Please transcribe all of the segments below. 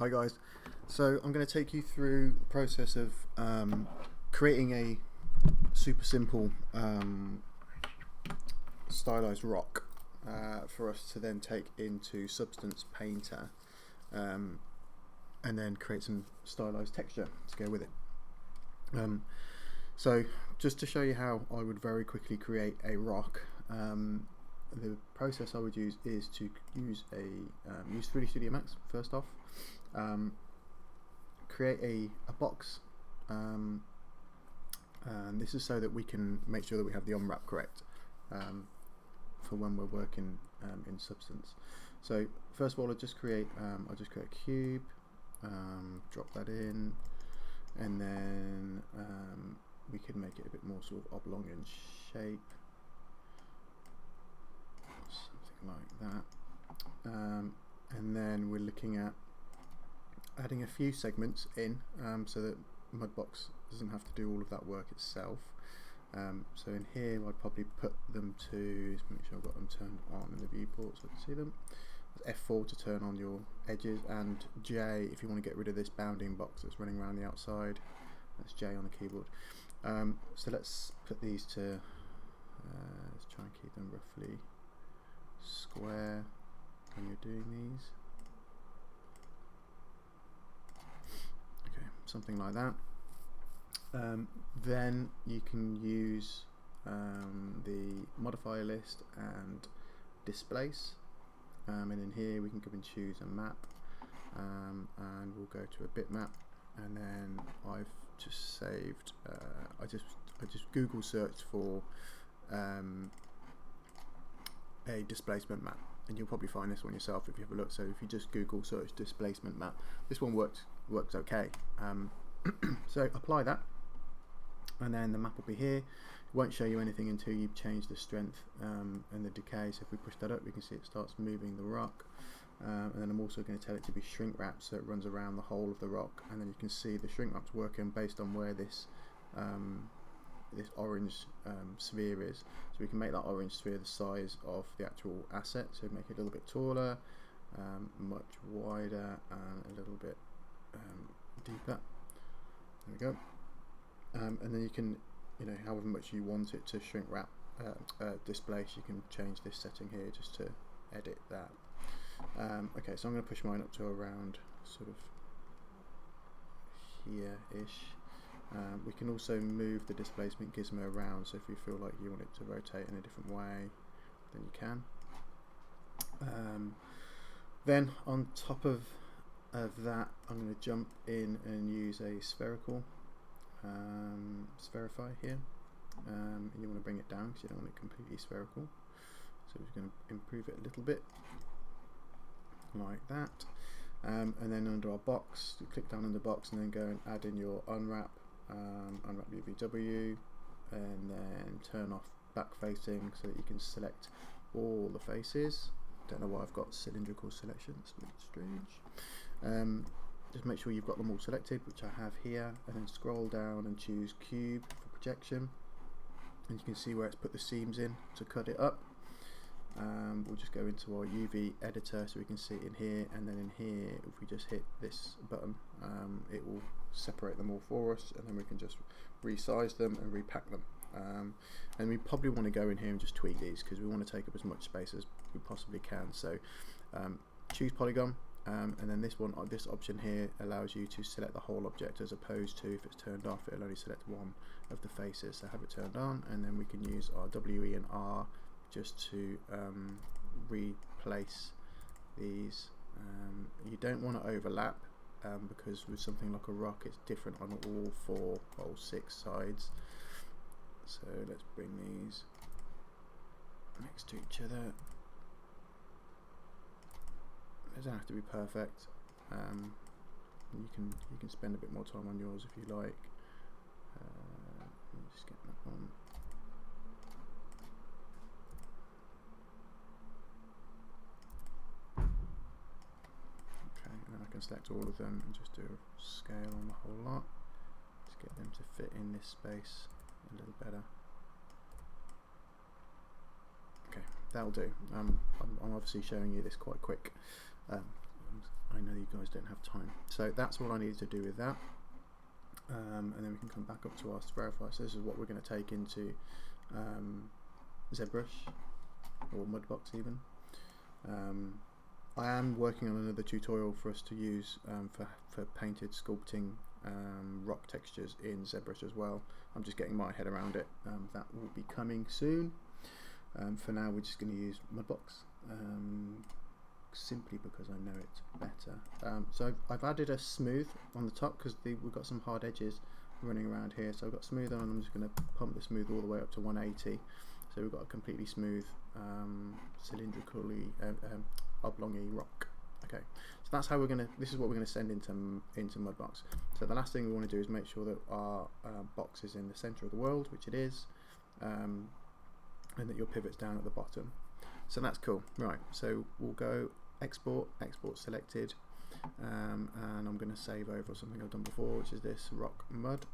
Hi guys, so I'm going to take you through the process of creating a super simple stylized rock for us to then take into Substance Painter and then create some stylized texture to go with it. So just to show you how I would very quickly create a rock, the process I would use is to use use 3D Studio Max first off, create a box, and this is so that we can make sure that we have the unwrap correct for when we're working in Substance. So first of all, I'll just create a cube, drop that in, and then we can make it a bit more sort of oblong in shape, something like that. And then we're looking at adding a few segments in so that Mudbox doesn't have to do all of that work itself. So in here I'd probably put them to, just make sure I've got them turned on in the viewport so I can see them. F4 to turn on your edges, and J if you want to get rid of this bounding box that's running around the outside. That's J on the keyboard. So let's put these to, let's try and keep them roughly square when you're doing these. Okay, something like that. Then you can use the modifier list and displace, and in here we can go and choose a map, and we'll go to a bitmap, and then I've just saved, I just Google searched for a displacement map, and you'll probably find this one yourself if you have a look. So if you just Google search displacement map, this one works okay. So apply that, and then the map will be here. It won't show you anything until you change the strength and the decay. So if we push that up, we can see it starts moving the rock, and then I'm also going to tell it to be shrink wrapped so it runs around the whole of the rock, and then you can see the shrink wrap's working based on where this this orange sphere is. So we can make that orange sphere the size of the actual asset, so make it a little bit taller, much wider, and a little bit deeper. There we go. And then you can, however much you want it to shrink wrap, displace, you can change this setting here just to edit that. Okay, so I'm going to push mine up to around sort of here-ish. We can also move the displacement gizmo around, so if you feel like you want it to rotate in a different way, then you can. Then on top of that, I'm going to jump in and use a spherical spherify here, and you want to bring it down because you don't want it completely spherical, so we're just going to improve it a little bit like that, and then under our box, you click down on the box and then go and add in your unwrap, unwrap UVW, and then turn off back facing so that you can select all the faces. Don't know why I've got cylindrical selection, it's a bit strange. Just make sure you've got them all selected, which I have here, and then scroll down and choose cube for projection, and you can see where it's put the seams in to cut it up. We'll just go into our UV editor so we can see it in here, and then in here if we just hit this button, it will separate them all for us, and then we can just resize them and repack them. And we probably want to go in here and just tweak these because we want to take up as much space as we possibly can. So choose polygon, and then this option here allows you to select the whole object, as opposed to if it's turned off it'll only select one of the faces. So have it turned on, and then we can use our WE and R just to replace these. You don't want to overlap because with something like a rock it's different on all 6 sides. So let's bring these next to each other. They don't have to be perfect. You can spend a bit more time on yours if you like. Let me just get that on. Okay, and then I can select all of them and just do a scale on the whole lot. Just get them to fit in this space a little better. Okay, that'll do. I'm obviously showing you this quite quick. I know you guys don't have time. So that's what I needed to do with that. And then we can come back up to our verify. So this is what we're going to take into ZBrush or Mudbox even. I am working on another tutorial for us to use for painted sculpting rock textures in ZBrush as well. I'm just getting my head around it. That will be coming soon. For now we're just going to use Mudbox, simply because I know it better. So I've added a smooth on the top because we've got some hard edges running around here. So I've got smooth on, and I'm just going to pump the smooth all the way up to 180. So we've got a completely smooth, cylindrically oblongy rock. Okay, so that's how we're going to. This is what we're going to send into Mudbox. So the last thing we want to do is make sure that our box is in the center of the world, which it is, and that your pivot's down at the bottom. So that's cool. Right. So we'll go export selected, and I'm going to save over something I've done before, which is this rock mud.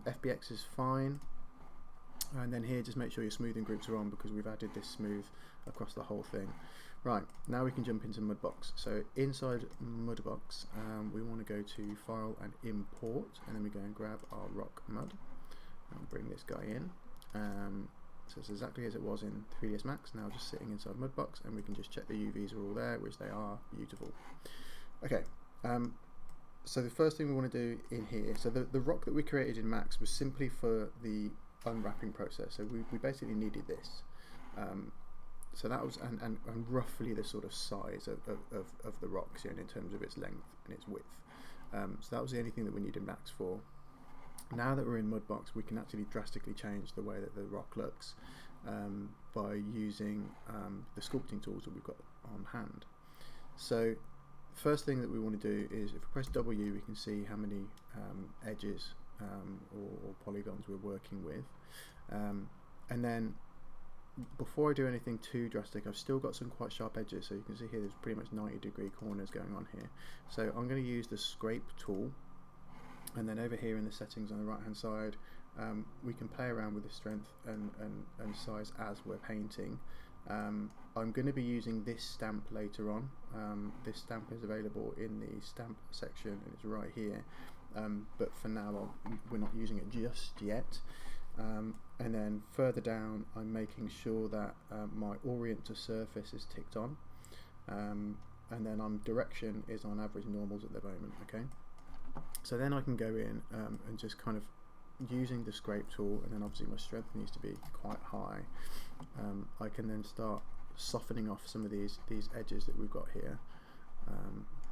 FBX is fine. And then here, just make sure your smoothing groups are on, because we've added this smooth across the whole thing. Right, now we can jump into Mudbox. So inside Mudbox, we want to go to File and Import, and then we go and grab our rock mud and bring this guy in. So it's exactly as it was in 3ds Max, now just sitting inside Mudbox, and we can just check the UVs are all there, which they are. Beautiful. Okay, so the first thing we want to do in here, so the rock that we created in Max was simply for the unwrapping process. So we basically needed this. So that was and roughly the sort of size of the rocks, in terms of its length and its width. So that was the only thing that we needed Max for. Now that we're in Mudbox, we can actually drastically change the way that the rock looks by using the sculpting tools that we've got on hand. So first thing that we want to do is, if we press W, we can see how many edges or polygons we're working with, and then before I do anything too drastic, I've still got some quite sharp edges. So you can see here there's pretty much 90-degree corners going on here. So I'm going to use the scrape tool, and then over here in the settings on the right hand side, we can play around with the strength and size as we're painting. I'm going to be using this stamp later on. This stamp is available in the stamp section, and it's right here. But for now we're not using it just yet. And then further down, I'm making sure that my orient to surface is ticked on, and then direction is on average normals at the moment. Okay, so then I can go in and just kind of using the scrape tool, and then obviously my strength needs to be quite high. I can then start softening off some of these edges that we've got here.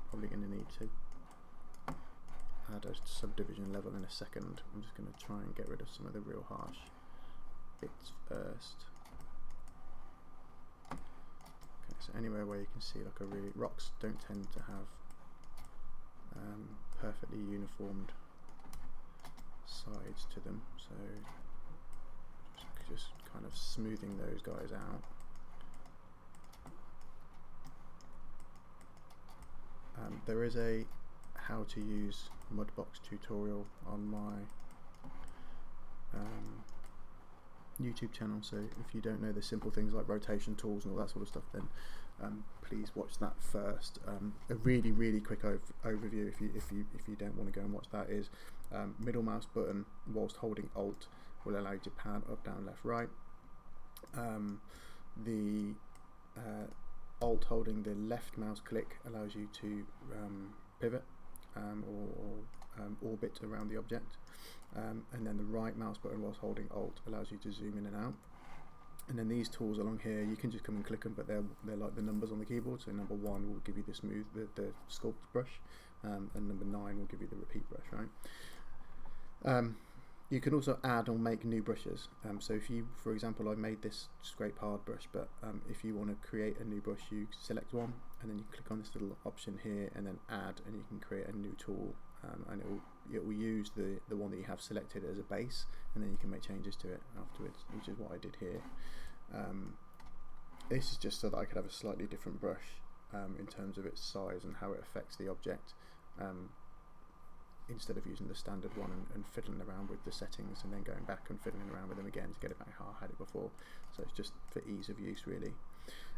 Probably going to need to add a subdivision level in a second. I'm just going to try and get rid of some of the real harsh bits first. Okay, so anywhere where you can see like rocks don't tend to have perfectly uniformed sides to them, so just kind of smoothing those guys out. There is a how to use Mudbox tutorial on my YouTube channel, so if you don't know the simple things like rotation tools and all that sort of stuff, then please watch that first. A really quick overview, if you don't want to go and watch that, is middle mouse button whilst holding Alt will allow you to pan up, down, left, right. The Alt holding the left mouse click allows you to pivot or orbit around the object, and then the right mouse button whilst holding Alt allows you to zoom in and out. And then these tools along here, you can just come and click them, but they're like the numbers on the keyboard. So number 1 will give you the smooth, the sculpt brush, and number 9 will give you the repeat brush, right? You can also add or make new brushes. So if you, for example, I made this scrape hard brush, but if you want to create a new brush, you select one, and then you click on this little option here, and then add, and you can create a new tool, and it will use the one that you have selected as a base, and then you can make changes to it afterwards, which is what I did here. This is just so that I could have a slightly different brush in terms of its size and how it affects the object, instead of using the standard one and fiddling around with the settings and then going back and fiddling around with them again to get it back how I had it before. So it's just for ease of use, really.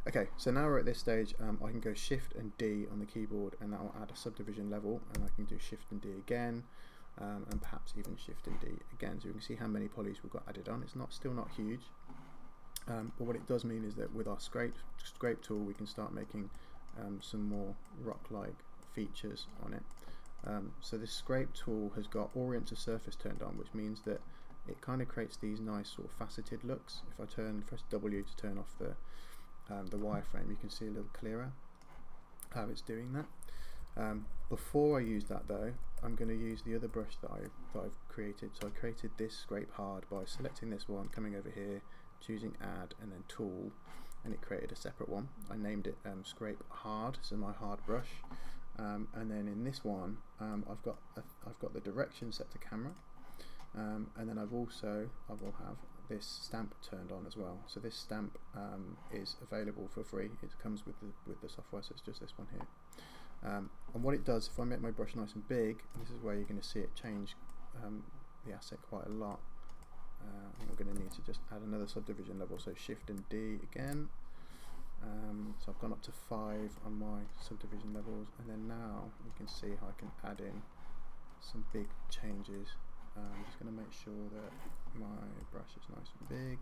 Okay, so now we're at this stage. I can go Shift and D on the keyboard, and that will add a subdivision level, and I can do Shift and D again, and perhaps even Shift and D again, so we can see how many polys we've got added on. It's still not huge, but what it does mean is that with our scrape tool, we can start making some more rock-like features on it. So this scrape tool has got Orient to Surface turned on, which means that it kind of creates these nice sort of faceted looks. If I press W to turn off the wireframe, you can see a little clearer how it's doing that. Before I use that though, I'm going to use the other brush that I've created. So I created this scrape hard by selecting this one, coming over here, choosing add and then tool, and it created a separate one. I named it scrape hard, so my hard brush. And then in this one, I've got the direction set to camera, and then I will have this stamp turned on as well. So this stamp is available for free. It comes with the software, so it's just this one here. And what it does, if I make my brush nice and big, and this is where you're going to see it change the asset quite a lot. I'm going to need to just add another subdivision level, so Shift and D again. So I've gone up to 5 on my subdivision levels, and then now you can see how I can add in some big changes. I'm just going to make sure that my brush is nice and big.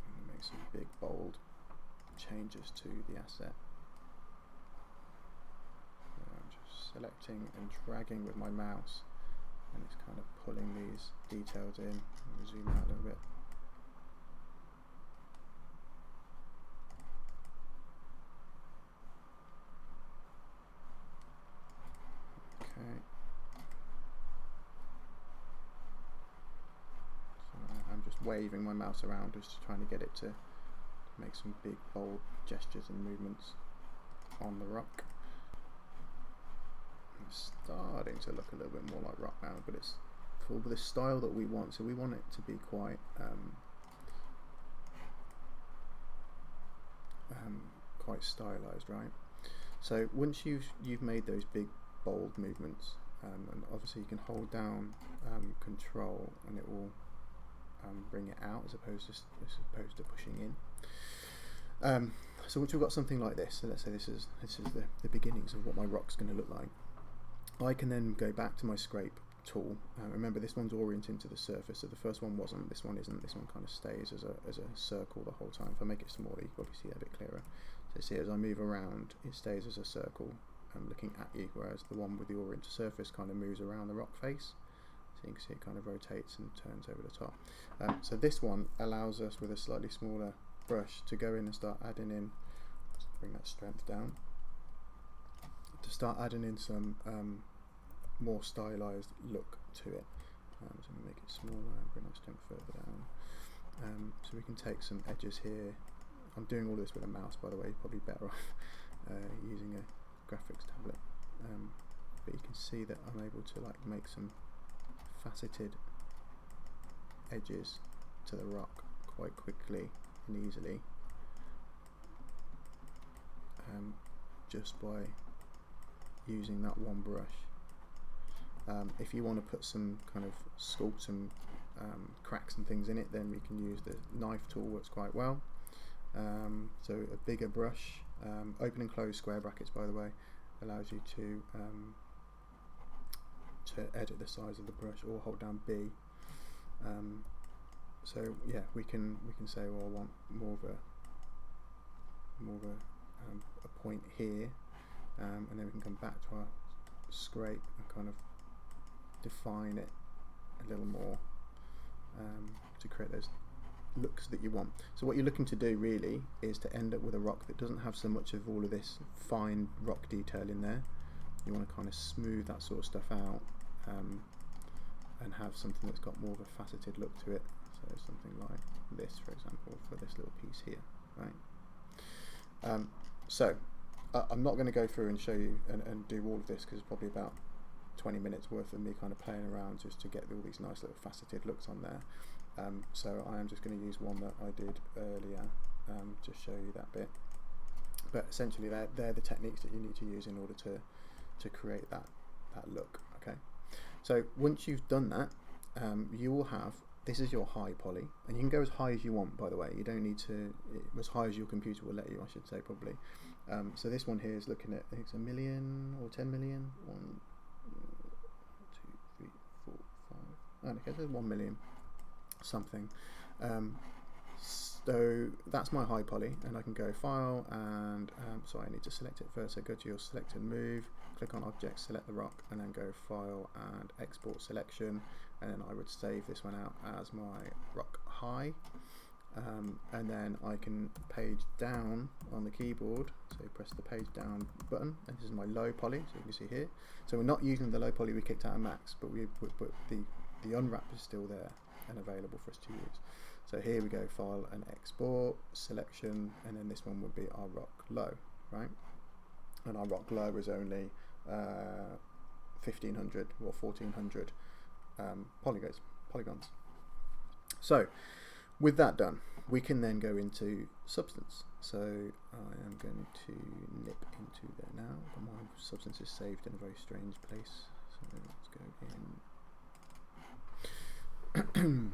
I'm going to make some big bold changes to the asset. So I'm just selecting and dragging with my mouse, and it's kind of pulling these details in. I'm going to zoom out a little bit. Okay. So I'm just waving my mouse around, just trying to get it to make some big bold gestures and movements on the rock. It's starting to look a little bit more like rock now, but it's for the style that we want. So we want it to be quite quite stylized, right? So once you've made those big bold movements, and obviously you can hold down Control, and it will bring it out as opposed to pushing in. So once we've got something like this, so let's say this is the beginnings of what my rock's going to look like, I can then go back to my scrape tool. Remember, this one's orienting to the surface, so the first one wasn't, this one isn't. This one kind of stays as a circle the whole time. If I make it smaller, you can probably see that a bit clearer. So see, as I move around, it stays as a circle looking at you, whereas the one with the orient to surface kind of moves around the rock face. So you can see it kind of rotates and turns over the top. So this one allows us, with a slightly smaller brush, to go in and start adding in, let's bring that strength down, to start adding in some more stylized look to it. So I'm going to make it smaller and bring that strength further down. So we can take some edges here. I'm doing all this with a mouse, by the way. You're probably better off using a graphics tablet. But you can see that I'm able to make some faceted edges to the rock quite quickly and easily, just by using that one brush. If you want to put some kind of sculpt some cracks and things in it, then we can use the knife tool, works quite well. So a bigger brush, open and close square brackets, by the way, allows you to edit the size of the brush, or hold down B. So yeah, we can say, well, I want more of a point here, and then we can come back to our scrape and kind of define it a little more to create those looks that you want. So what you're looking to do really is to end up with a rock that doesn't have so much of all of this fine rock detail in there. You want to kind of smooth that sort of stuff out, and have something that's got more of a faceted look to it. So something like this, for example, for this little piece here, right? So I'm not going to go through and show you and do all of this, because it's probably about 20 minutes worth of me kind of playing around just to get all these nice little faceted looks on there. So I am just going to use one that I did earlier to show you that bit. But essentially they're the techniques that you need to use in order to create that look. Okay. So once you've done that, you will have this is your high poly, and you can go as high as you want, by the way. You don't need to, as high as your computer will let you, I should say, probably. So this one here is looking at, I think it's 1 million or 10 million. 1, 2, 3, 4, 5. Okay, so 1 million something. So that's my high poly, and I can go File and sorry, I need to select it first. So go to your Select and Move, click on Object, select the rock, and then go File and Export Selection, and then I would save this one out as my rock high, and then I can page down on the keyboard. So press the page down button, and this is my low poly. So you can see here. So we're not using the low poly we kicked out of Max, but the unwrap is still there and available for us to use. So here we go, File and Export, Selection, and then this one would be our rock low, right? And our rock low is only 1500 or 1400 polygons. So with that done, we can then go into Substance. So I am going to nip into there now, but my Substance is saved in a very strange place. So let's go in.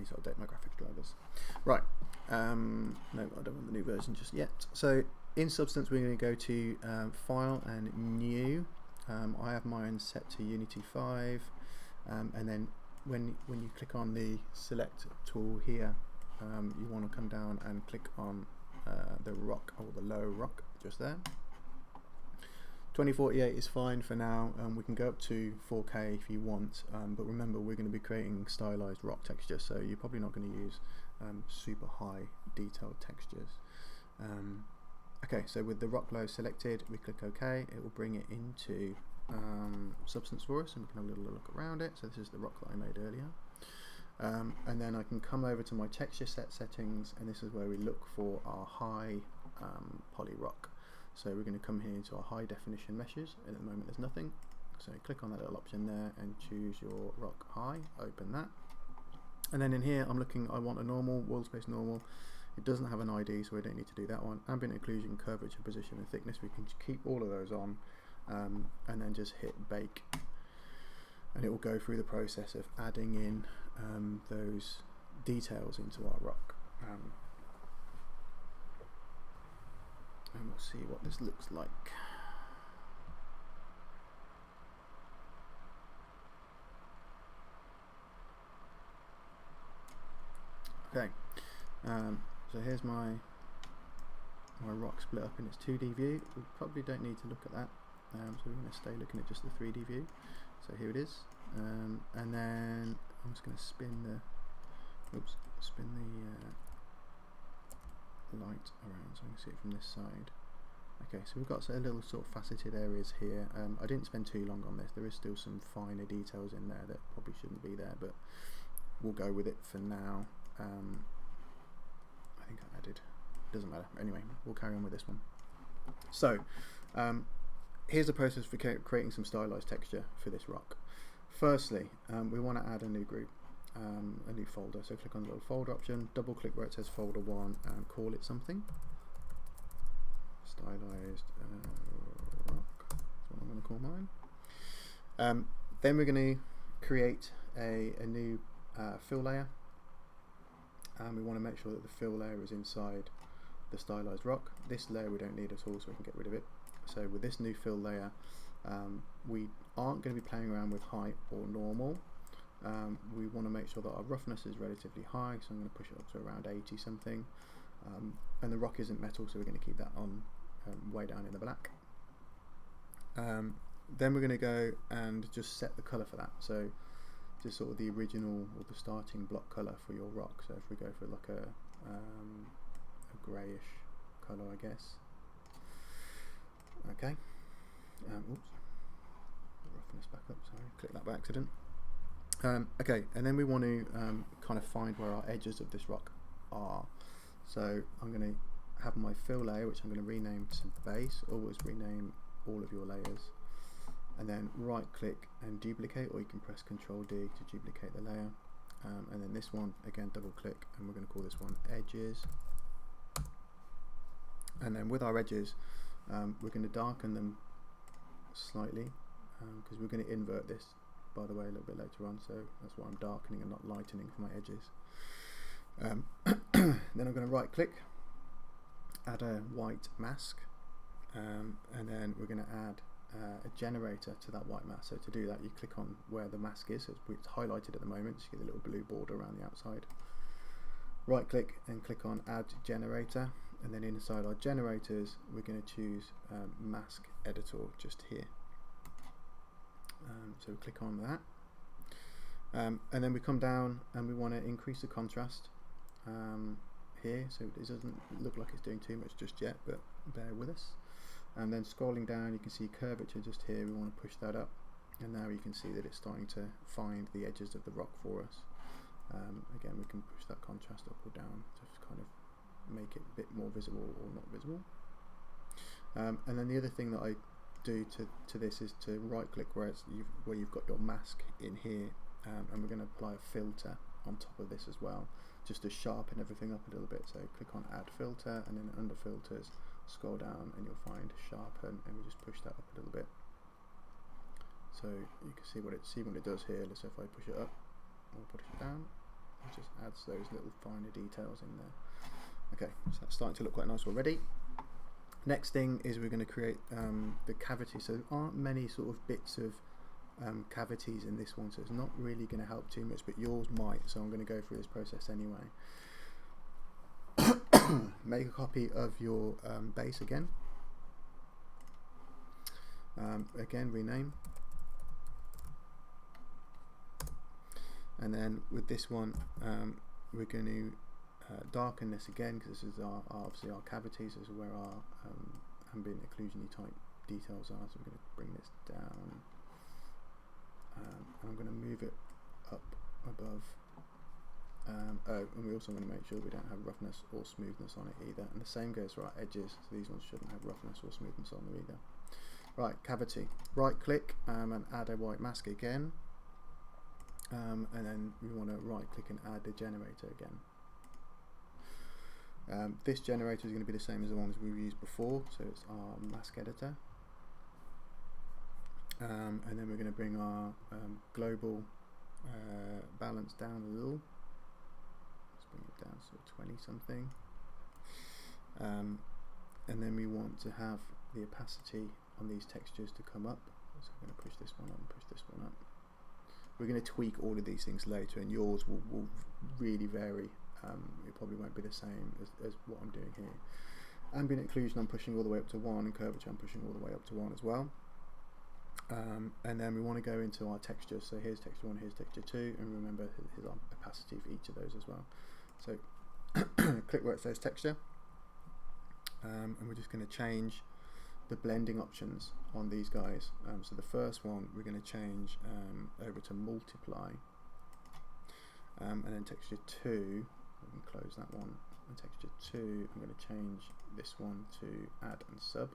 To update my graphics drivers. Right, no, I don't want the new version just yet. So in Substance, we're going to go to File and New. I have mine set to Unity 5, and then when you click on the Select tool here, you want to come down and click on the rock, or the low rock, just there. 2048 is fine for now. We can go up to 4K if you want, but remember, we're going to be creating stylized rock texture, so you're probably not going to use super high detailed textures. Okay, so with the rock low selected, we click OK. It will bring it into Substance for us, and we can have a little look around it. So this is the rock that I made earlier. And then I can come over to my texture set settings, and this is where we look for our high poly rock. So we're going to come here into our high definition meshes, and at the moment there's nothing. So click on that little option there and choose your rock high, open that. And then in here I'm looking, I want a normal, world space normal. It doesn't have an ID, so we don't need to do that one. Ambient occlusion, curvature, position and thickness, we can keep all of those on, and then just hit bake. And it will go through the process of adding in those details into our rock. And we'll see what this looks like. Okay, so here's my rock split up in its 2D view. We probably don't need to look at that, so we're going to stay looking at just the 3D view. So here it is, and then I'm just going to spin the light around so I can see it from this side. Okay, so we've got a little sort of faceted areas here. I didn't spend too long on this. There is still some finer details in there that probably shouldn't be there, but we'll go with it for now. I think I added, doesn't matter. Anyway, we'll carry on with this one. So here's the process for creating some stylized texture for this rock. Firstly, we want to add a new group. A new folder, so click on the little folder option, double click where it says folder 1 and call it something. Stylized rock, that's what I'm going to call mine. Then we're going to create a new fill layer, and we want to make sure that the fill layer is inside the stylized rock. This layer we don't need at all, so we can get rid of it. So with this new fill layer, we aren't going to be playing around with height or normal. We want to make sure that our roughness is relatively high, so I'm going to push it up to around 80 something, and the rock isn't metal, so we're going to keep that on way down in the black. Then we're going to go and just set the colour for that, so just sort of the original or the starting block colour for your rock. So if we go for like a greyish colour, I guess. Okay, oops, roughness back up, sorry, click that by accident. Okay, and then we want to kind of find where our edges of this rock are. So I'm going to have my fill layer, which I'm going to rename to base. Always rename all of your layers, and then right click and duplicate, or you can press Ctrl D to duplicate the layer, and then this one again, double click, and we're going to call this one edges. And then with our edges, we're going to darken them slightly, because we're going to invert this, by the way, a little bit later on, so that's why I'm darkening and not lightening for my edges. Then I'm going to right click, add a white mask, and then we're going to add a generator to that white mask. So to do that, you click on where the mask is. It's highlighted at the moment, so you get a little blue border around the outside. Right click and click on add generator, and then inside our generators we're going to choose mask editor just here. So we click on that, and then we come down and we want to increase the contrast here, so it doesn't look like it's doing too much just yet, but bear with us. And then scrolling down, you can see curvature just here. We want to push that up, and now you can see that it's starting to find the edges of the rock for us. Again, we can push that contrast up or down to kind of make it a bit more visible or not visible. And then the other thing that I do to this is to right click where you've got your mask in here, and we're going to apply a filter on top of this as well, just to sharpen everything up a little bit. So click on add filter, and then under filters scroll down and you'll find sharpen, and we just push that up a little bit so you can see what it does here. Let's say if I push it up or push it down, it just adds those little finer details in there. Okay, so that's starting to look quite nice already. Next thing is we're going to create the cavity. So there aren't many sort of bits of cavities in this one, so it's not really going to help too much, but yours might, so I'm going to go through this process anyway. Make a copy of your base again. Again, rename. And then with this one, we're going to darken this again, because this is obviously our cavities. This is where our ambient occlusion type details are. So we're going to bring this down, and I'm going to move it up above. And we also want to make sure we don't have roughness or smoothness on it either. And the same goes for our edges. So these ones shouldn't have roughness or smoothness on them either. Right, cavity. Right click and add a white mask again. And then we want to right click and add the generator again. This generator is going to be the same as the ones we've used before, so it's our mask editor. And then we're going to bring our global balance down a little. Let's bring it down to 20 something. And then we want to have the opacity on these textures to come up. So I'm going to push this one up and push this one up. We're going to tweak all of these things later, and yours will really vary. It probably won't be the same as what I'm doing here. Ambient occlusion I'm pushing all the way up to 1, and curvature I'm pushing all the way up to 1 as well. And then we want to go into our textures. So here's texture 1, here's texture 2, and remember here's our opacity for each of those as well. So click where it says texture, and we're just going to change the blending options on these guys. So the first one we're going to change over to multiply, and then texture 2, we can close that one, and texture 2 I'm going to change this one to add and sub,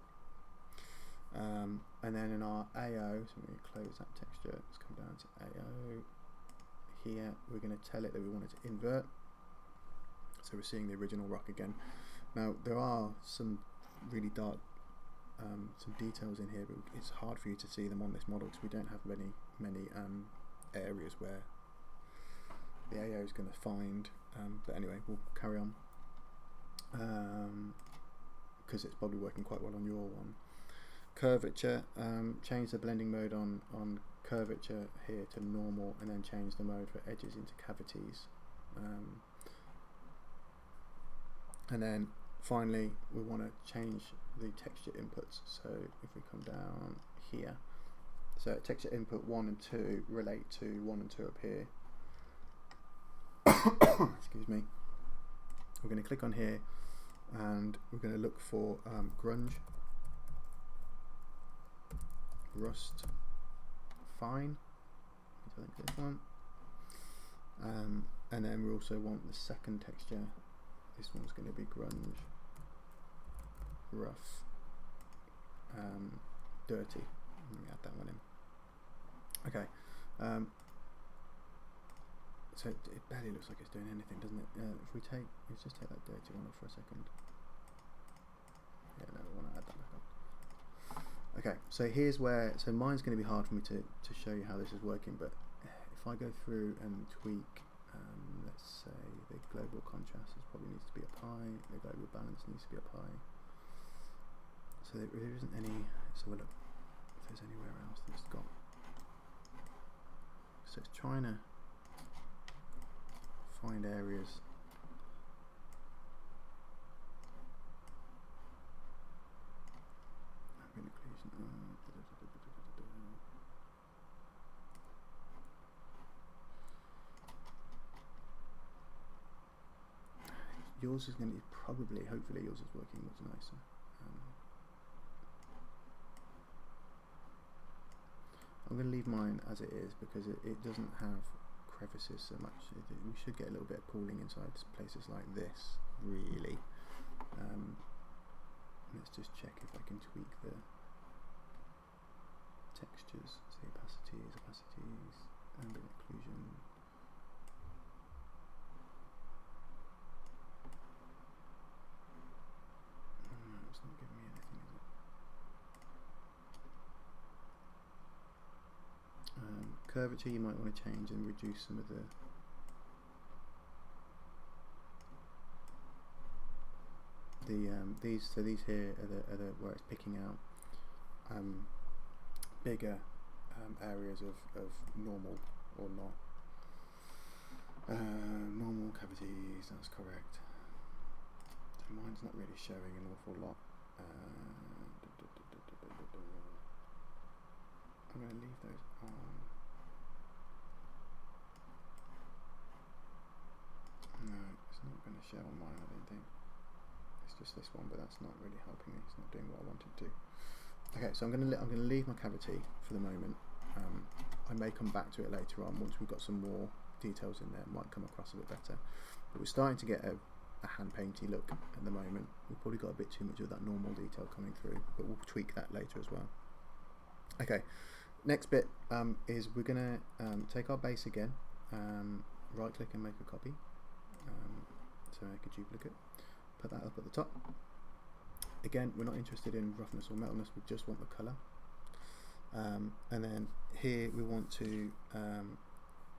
and then in our AO, so we're going to close that texture, let's come down to AO here, we're going to tell it that we want it to invert, so we're seeing the original rock again. Now there are some really dark some details in here, but it's hard for you to see them on this model because we don't have many areas where the AO is going to find, but anyway, we'll carry on because it's probably working quite well on your one. Curvature, change the blending mode on curvature here to normal, and then change the mode for edges into cavities, and then finally we want to change the texture inputs. So if we come down here, so texture input 1 and 2 relate to 1 and 2 up here. Excuse me. We're going to click on here, and we're going to look for grunge, rust, fine. I think this one. And then we also want the second texture. This one's going to be grunge, rough, dirty. Let me add that one in. Okay. So it barely looks like it's doing anything, doesn't it? If we take, let's just take that dirty one off for a second. Yeah, no, we want to add that back on. Okay, so here's where, so mine's going to be hard for me to show you how this is working, but if I go through and tweak, let's say the global contrast probably needs to be up high, the global balance needs to be up high. So there isn't any, so we'll look if there's anywhere else that's got, so it's trying to find areas. Yours is going to be probably, hopefully yours is working much nicer. I'm going to leave mine as it is because it doesn't have crevices so much. We should get a little bit of pooling inside places like this, really. Let's just check if I can tweak the textures, say opacities, ambient occlusion. It's not giving me anything, is it? Curvature you might want to change and reduce some of the these here are the where it's picking out bigger areas of normal or not normal cavities. That's correct. So mine's not really showing an awful lot. I'm going to leave those on. No, it's not going to show on mine, I don't think. It's just this one, but that's not really helping me. It's not doing what I wanted to do. Okay, so I'm going to leave my cavity for the moment. I may come back to it later on once we've got some more details in there. It might come across a bit better. But we're starting to get a hand painty look at the moment. We've probably got a bit too much of that normal detail coming through, but we'll tweak that later as well. Okay, next bit is we're going to take our base again, right click and make a copy. So make a duplicate, put that up at the top. Again, we're not interested in roughness or metalness, we just want the colour. And then here we want to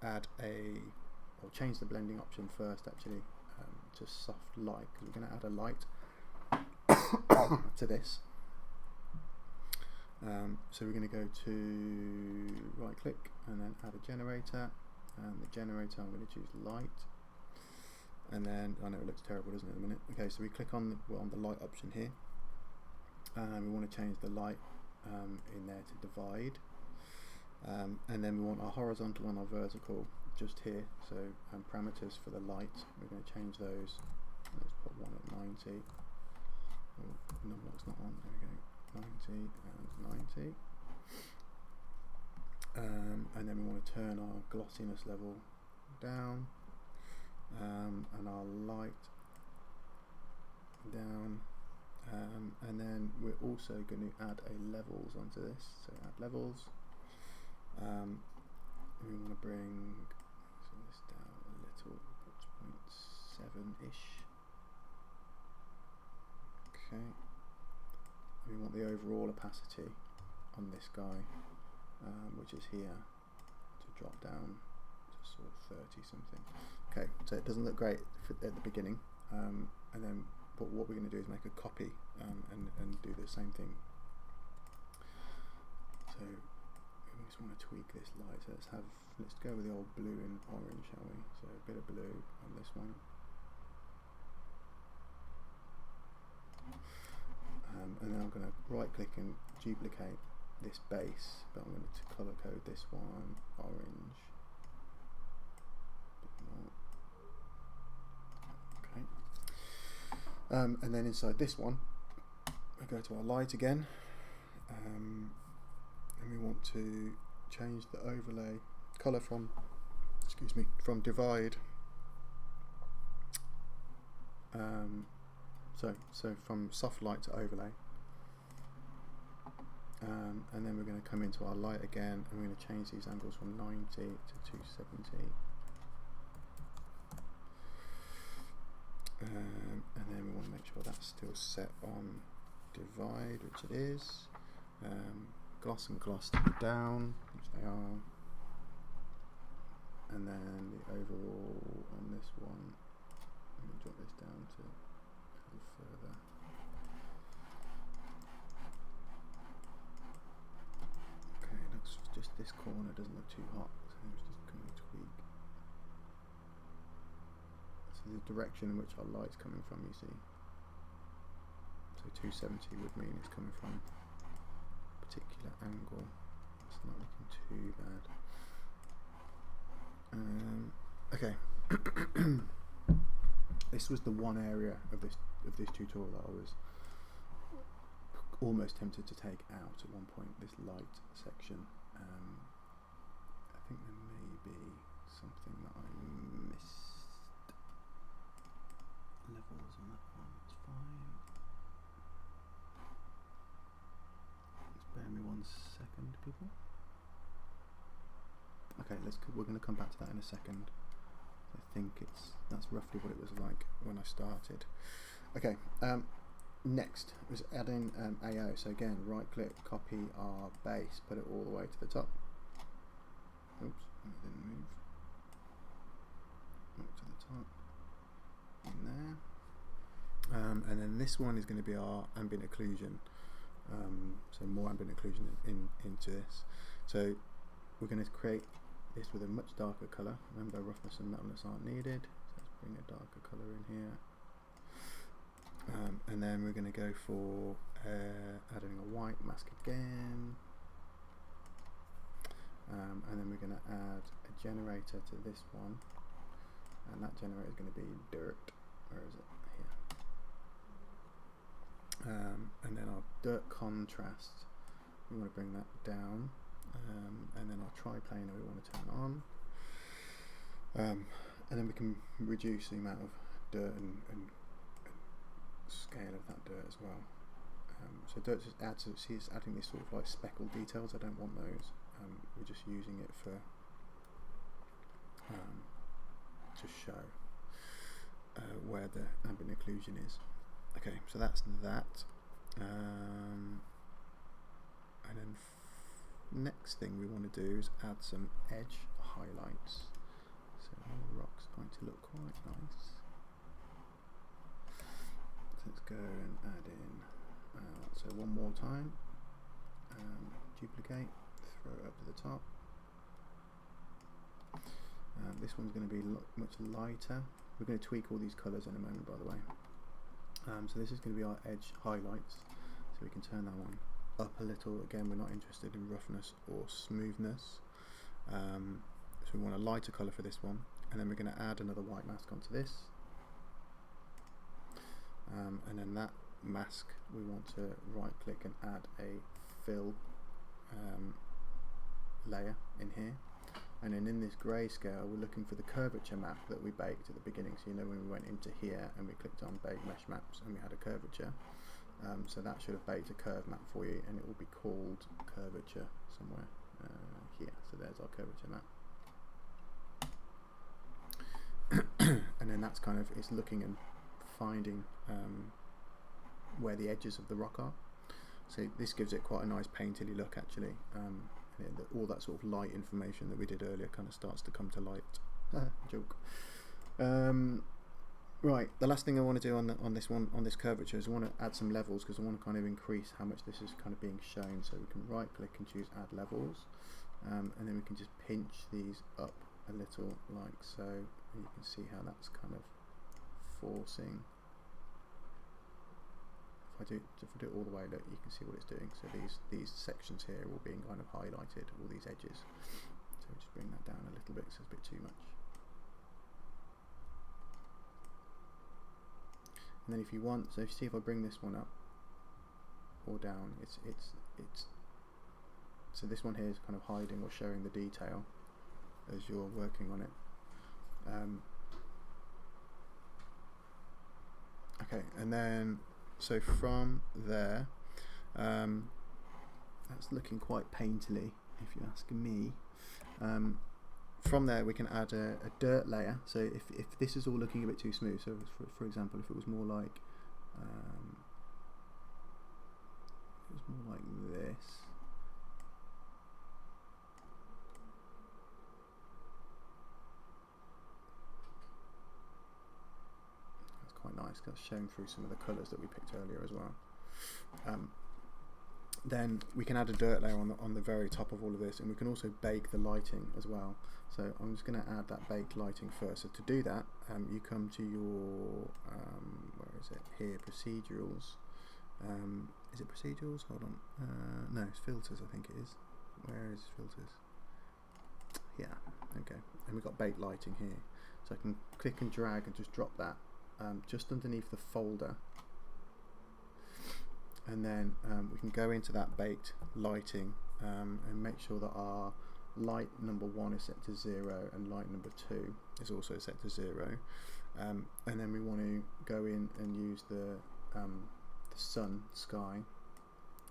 add or change the blending option first actually to soft light, because we're going to add a light to this. So we're going to go to right click and then add a generator, and the generator I'm going to choose light. And then, I know it looks terrible, doesn't it, at the minute? Okay, so we click on the light option here, and we want to change the light in there to divide, and then we want our horizontal and our vertical just here. So parameters for the light, we're going to change those. Let's put one at 90. Oh, no, that's not on. There we go. 90 and 90. And then we want to turn our glossiness level down. And our light down, and then we're also going to add a levels onto this, so add levels. We want to bring this down a little, 0.7-ish. Okay, we want the overall opacity on this guy, which is here, to drop down to sort of 30 something. Okay, so it doesn't look great at the beginning, but what we're going to do is make a copy and do the same thing. So we just want to tweak this light. So let's go with the old blue and orange, shall we? So a bit of blue on this one, and then I'm going to right click and duplicate this base, but I'm going to colour code this one orange. And then inside this one, we go to our light again, and we want to change the overlay colour from divide. So from soft light to overlay, and then we're going to come into our light again, and we're going to change these angles from 90 to 270. and then we want to make sure that's still set on divide, which it is. Gloss and gloss to be down, which they are. And then the overall on this one, let me drop this down to a little further. Okay, looks just this corner doesn't look too hot, so I'm just going to tweak. So the direction in which our light's coming from, you see. So 270 would mean it's coming from a particular angle. It's not looking too bad. Okay. This was the one area of this tutorial that I was almost tempted to take out at one point. This light section. I think there may be something that I missed. Levels on that one. It's fine. Just bear me 1 second, people. Okay, we're going to come back to that in a second. I think that's roughly what it was like when I started. Okay, next was adding AO. So again, right click, copy our base, put it all the way to the top. Oops, that didn't move. Up to the top, in there. And then this one is going to be our ambient occlusion. So more ambient occlusion into this. So we're going to create this with a much darker colour. Remember, roughness and metalness aren't needed. So let's bring a darker colour in here. And then we're going to go for adding a white mask again. And then we're going to add a generator to this one. And that generator is going to be dirt. Where is it? Here. And then our dirt contrast, we want to bring that down. And then our triplanar we want to turn on, and then we can reduce the amount of dirt and scale of that dirt as well. So dirt just adds, see, it's adding these sort of like speckled details. I don't want those. We're just using it for to show where the ambient occlusion is. Okay, so that's that. And then next thing we want to do is add some edge highlights. So our rock's going to look quite nice. So let's go and add in, so one more time, duplicate, throw it up to the top. This one's going to be much lighter. We're going to tweak all these colours in a moment, by the way. So this is going to be our edge highlights, so we can turn that one up a little. Again, we're not interested in roughness or smoothness, so we want a lighter colour for this one, and then we're going to add another white mask onto this, and then that mask we want to right click and add a fill layer in here, and then in this grayscale we're looking for the curvature map that we baked at the beginning. So you know, when we went into here and we clicked on bake mesh maps and we had a curvature, so that should have baked a curve map for you, and it will be called curvature somewhere here. So there's our curvature map. And then that's kind of, it's looking and finding where the edges of the rock are. So this gives it quite a nice painterly look actually. All that sort of light information that we did earlier kind of starts to come to light. Joke. Right, the last thing I want to do on this curvature is I want to add some levels, because I want to kind of increase how much this is kind of being shown. So we can right click and choose add levels, and then we can just pinch these up a little like so, and you can see how that's kind of forcing. If I do it all the way, look, you can see what it's doing. So these sections here are all being kind of highlighted, all these edges. So just bring that down a little bit, so it's a bit too much. And then if you want, so if you see, if I bring this one up or down, it's so this one here is kind of hiding or showing the detail as you're working on it. Okay, and then so from there, that's looking quite painterly if you ask me. from there we can add a dirt layer. So if this is all looking a bit too smooth, so for example, if it was more like this, that's quite nice because it's showing through some of the colours that we picked earlier as well. Then we can add a dirt layer on the very top of all of this, and we can also bake the lighting as well. So I'm just going to add that baked lighting first. So to do that, you come to your where is it? Here, procedurals. Is it procedurals? Hold on. No, it's filters. I think it is. Where is filters? Yeah. Okay. And we've got baked lighting here. So I can click and drag and just drop that just underneath the folder. And then we can go into that baked lighting and make sure that our light number 1 is set to 0 and light number 2 is also set to 0. And then we want to go in and use the sun sky,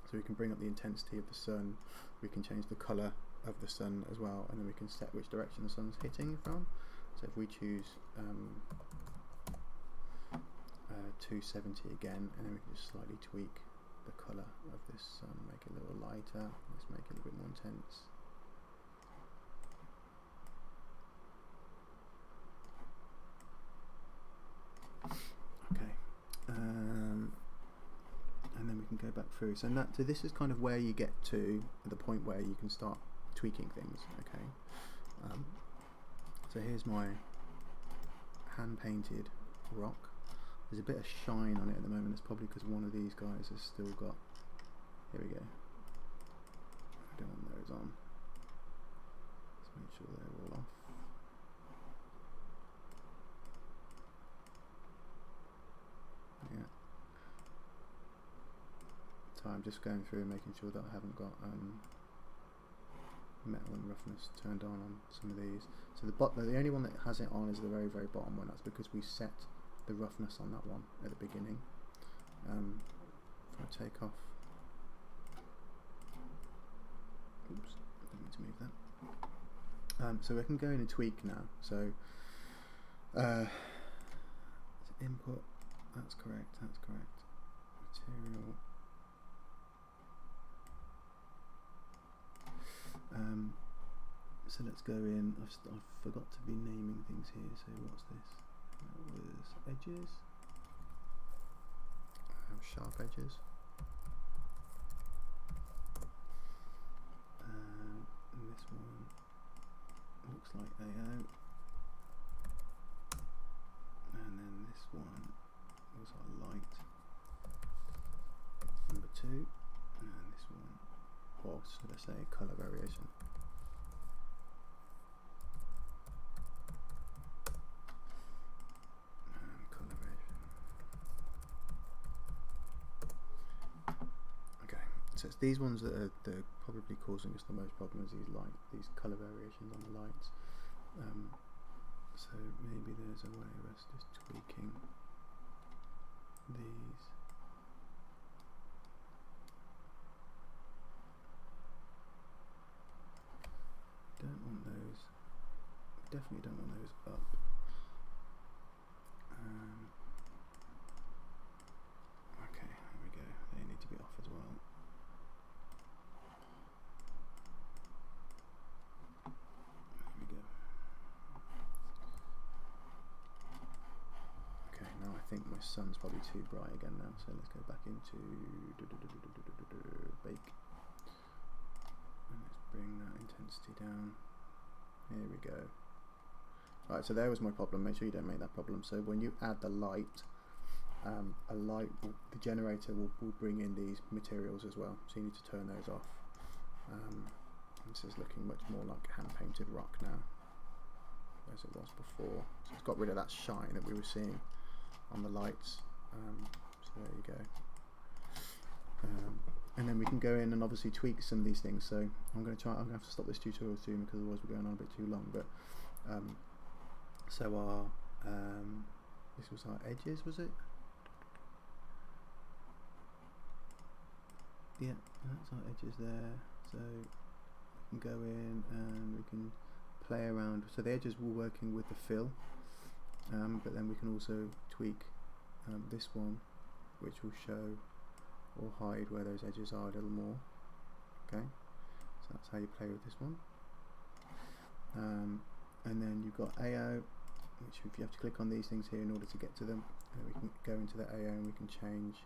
so we can bring up the intensity of the sun, we can change the colour of the sun as well, and then we can set which direction the sun's hitting from. So if we choose 270 again, and then we can just slightly tweak the colour of this sun, make it a little lighter, let's make it a little bit more intense. Okay, and then we can go back through. So this is kind of where you get to the point where you can start tweaking things. Okay, so here's my hand-painted rock. There's a bit of shine on it at the moment. It's probably because one of these guys has still got. Here we go. I don't want those on. Let's make sure they're all off. Yeah. So I'm just going through and making sure that I haven't got metal and roughness turned on some of these. So the only one that has it on is the very, very bottom one. That's because we set the roughness on that one at the beginning. If I take off, oops, I didn't mean to move that. So we can go in and tweak now. So input, that's correct, material. So let's go in. I forgot to be naming things here. So what's this? That was edges, sharp edges, and this one looks like AO, and then this one was our light number 2, and this one, or should I say colour variation. So it's these ones that are probably causing us the most problems, these colour variations on the lights. So maybe there's a way of us just tweaking these. Don't want those, definitely don't want those up. Okay, there we go, they need to be off as well. I think my sun's probably too bright again now, so let's go back into bake, and let's bring that intensity down. Here we go. Right, so there was my problem. Make sure you don't make that problem. So when you add the light, the generator will bring in these materials as well, so you need to turn those off. This is looking much more like hand-painted rock now, as it was before. So it's got rid of that shine that we were seeing on the lights. So there you go. And then we can go in and obviously tweak some of these things. So I'm going to have to stop this tutorial soon because otherwise we're going on a bit too long. But so our this was our edges, was it? Yeah, that's our edges there. So we can go in and we can play around. So the edges we're working with the fill, but then we can also tweak this one, which will show or hide where those edges are a little more. Okay, so that's how you play with this one. And then you've got AO, which if you have to click on these things here in order to get to them, we can go into the AO and we can change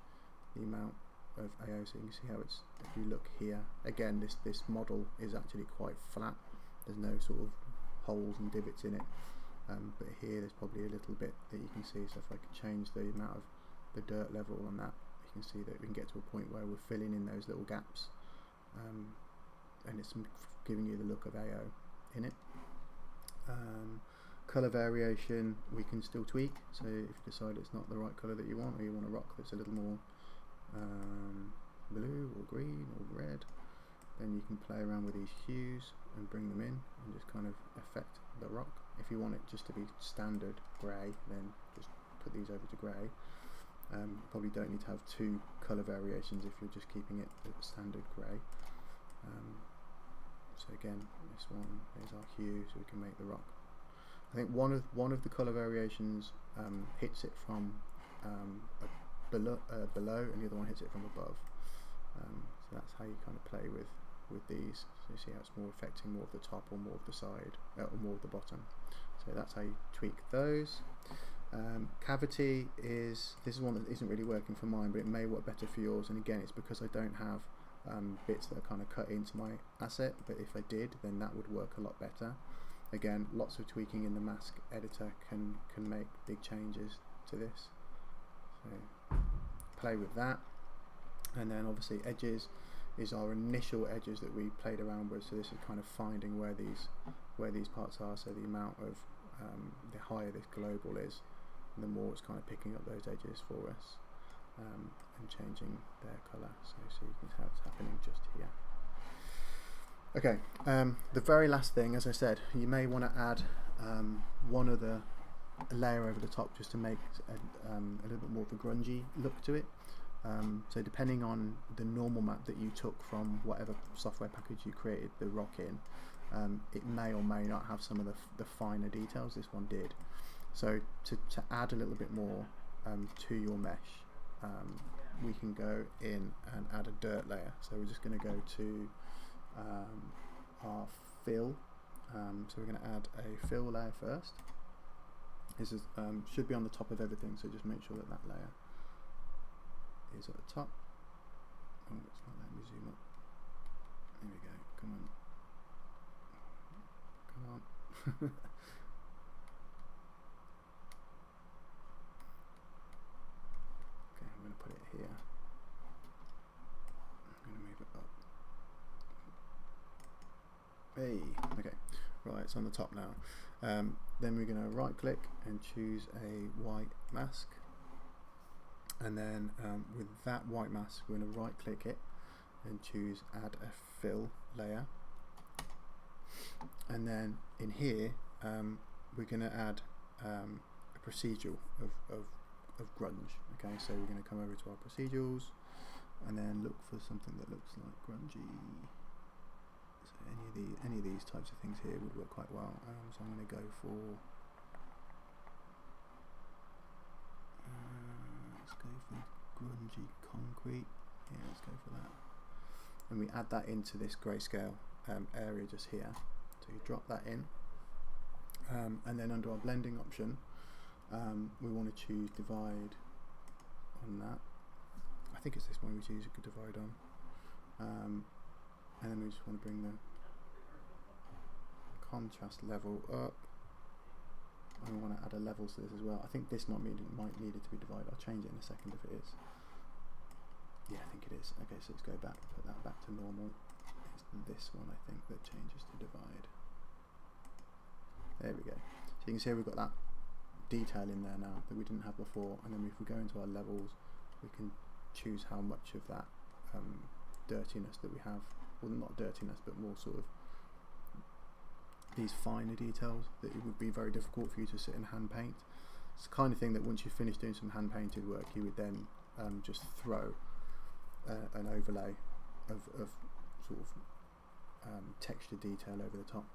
the amount of AO, so you can see how it's, if you look here, again this model is actually quite flat, there's no sort of holes and divots in it, but here there's probably a little bit that you can see. So if I could change the amount of the dirt level on that, you can see that we can get to a point where we're filling in those little gaps, and it's giving you the look of AO in it. Colour variation we can still tweak, so if you decide it's not the right colour that you want, or you want a rock that's a little more blue or green or red, then you can play around with these hues and bring them in and just kind of affect the rock. If you want it just to be standard grey, then just put these over to grey. Probably don't need to have two colour variations if you're just keeping it at standard grey. So again, this one is our hue, so we can make the rock. I think one of the colour variations hits it from below, and the other one hits it from above. So that's how you kind of play with these. So you see how it's more affecting more of the top or more of the side, or more of the bottom. So that's how you tweak those. Cavity this is one that isn't really working for mine, but it may work better for yours. And again, it's because I don't have bits that are kind of cut into my asset, but if I did, then that would work a lot better. Again, lots of tweaking in the mask editor can make big changes to this, so play with that. And then obviously edges is our initial edges that we played around with, so this is kind of finding where these parts are, so the amount of the higher this global is, the more it's kind of picking up those edges for us, and changing their colour, so you can see how it's happening just here. Okay, the very last thing, as I said, you may want to add one other layer over the top just to make a little bit more of a grungy look to it. So depending on the normal map that you took from whatever software package you created the rock in, it may or may not have some of the finer details. This one did. So to add a little bit more to your mesh, we can go in and add a dirt layer. So we're just going to go to our fill. So we're going to add a fill layer first. This is, should be on the top of everything, so just make sure that layer is at the top. Oh, it's not letting me zoom up. There we go. Come on. Come on. Okay, I'm going to put it here. I'm going to move it up. Hey, okay, right, it's on the top now. Then we're going to right click and choose a white mask, and then with that white mask we're going to right click it and choose add a fill layer, and then in here we're going to add a procedural of grunge. Okay, so we're going to come over to our procedurals and then look for something that looks like grungy. Any of these types of things here would work quite well. So I'm going to go for let's go for grungy concrete. Yeah, let's go for that. And we add that into this grayscale area just here. So you drop that in, and then under our blending option, we want to choose divide on that. I think it's this one we choose a good divide on. And then we just want to bring the contrast level up, and we want to add a level to this as well. I think this might need it to be divided. I'll change it in a second if it is. Yeah, I think it is. Okay, so let's go back, put that back to normal. It's this one I think that changes to divide. There we go. So you can see we've got that detail in there now that we didn't have before, and then if we go into our levels we can choose how much of that dirtiness that we have, well not dirtiness but more sort of these finer details that it would be very difficult for you to sit and hand paint. It's the kind of thing that once you finish doing some hand painted work you would then just throw an overlay of sort of texture detail over the top.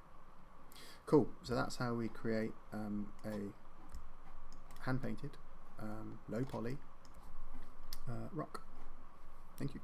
Cool. So that's how we create a hand painted low poly rock. Thank you.